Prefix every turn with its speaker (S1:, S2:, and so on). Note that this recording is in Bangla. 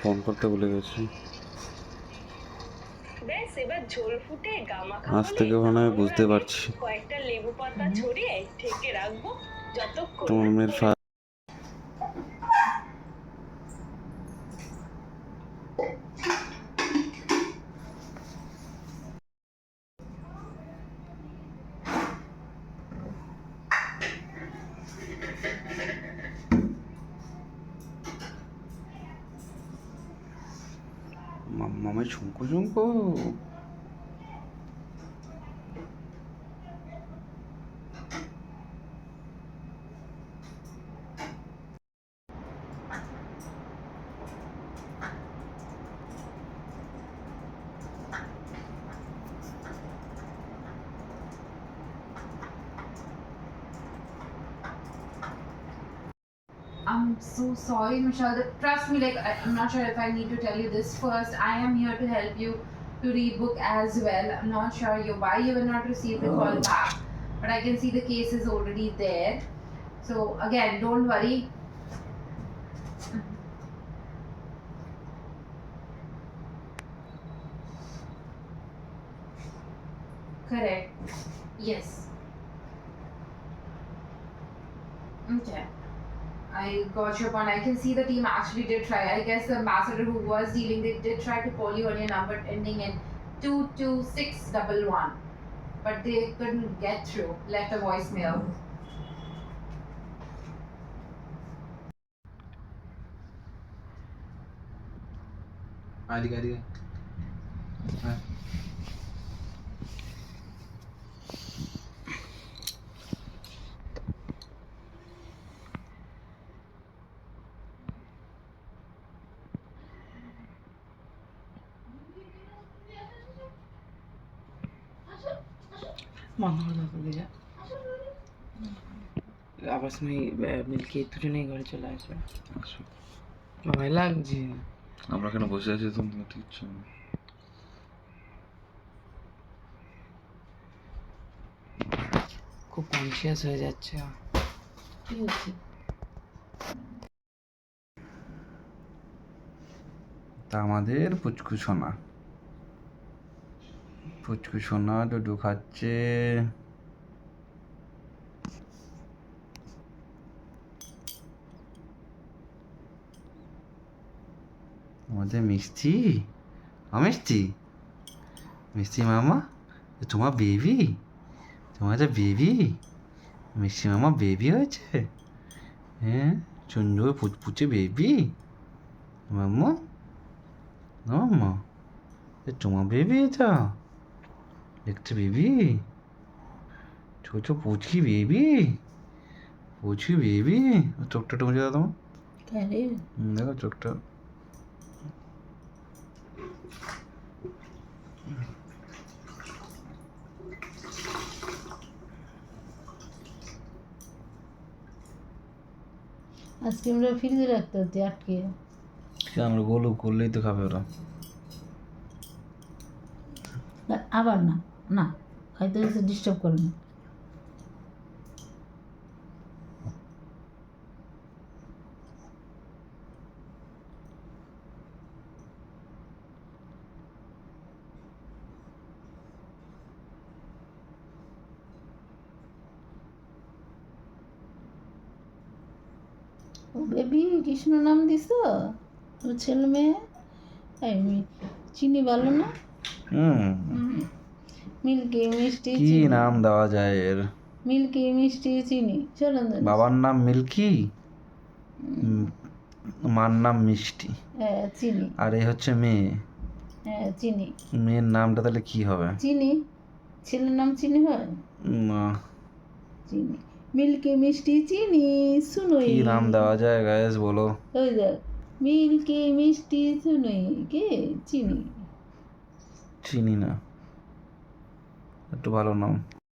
S1: ফোন করতে ভুলে গেছি।
S2: ব্যাস এবার ঝোল ফুটে গামাখা
S1: আজ থেকে মনে হয় বুঝতে পারছি
S2: কয়েকটা লেবু পাতা ছড়িয়ে ঢেকে রাখবো যতক্ষণ
S1: তোমার মেয়ের মামাই ঝুমকো ঝুমকো।
S3: I'm so sorry, Michelle. Trust me, like I'm not sure if I need to tell you this first. I am here to help you to read book as well. I'm not sure why you will not receive the call back, but I can see the case is already there. So again, don't worry. Correct. Yes. Okay. I got your point. I can see the team actually did try. I guess the ambassador who was dealing, they did try to call you on your number ending in 22611, but they couldn't get through. Left a voicemail.
S1: আদিকে হ্যাঁ
S4: आपस में मिलके দুজনেই ঘরে চলে আসবে। ভয় লাগছে।
S1: আমরা কেন বসে আছি তো ঠিক ইচ্ছে
S4: খুব কনসিয়াস হয়ে যাচ্ছে। কি হচ্ছে?
S1: তা আমাদের পুচকু সোনা ডুডু খাচ্ছে। আমাদের মিষ্টি মিষ্টি মামা, তোমার বেবি, তোমাদের বেবি, মিষ্টি মামা বেবি হয়েছে। হ্যাঁ, সুন্দর পুচপুচে বেবি মাম্মা, মাম্মা তোমার বেবি এটা, একটা বেবি, ছোট পুচকি বেবি, চোখটা টুমে দাও তোমার, দেখো চোখটা।
S5: আইসক্রিমটা ফ্রিজে রাখতে হচ্ছে আটকে।
S1: আমরা গোলু করলেই তো খাবে ওরা।
S5: আবার না না খাইতে গেছে ডিস্টার্ব করে না। ও বেবি কৃষ্ণ নাম দিছ ও ছেলে মেয়ে। চিনি ভালো না। মিল্কি মিষ্টি
S1: কি নাম দেওয়া যায় এর?
S5: মিল্কি মিষ্টি চিনি চলো।
S1: বাবার নাম মিল্কি, মার নাম মিষ্টি,
S5: হ্যাঁ চিনি।
S1: আর এই হচ্ছে মেয়ে।
S5: হ্যাঁ চিনি।
S1: মেয়ের নামটা তাহলে কি হবে?
S5: চিনি। ছেলের নাম চিনি হয়
S1: না,
S5: চিনি। মিল্কি মিষ্টি চিনি শুনোই।
S1: কি নাম দেওয়া যায় গাইস বলো?
S5: ওই দেখ মিল্কি মিষ্টি শুনোই কে চিনি।
S1: চিনি না, একটু ভালো নাম।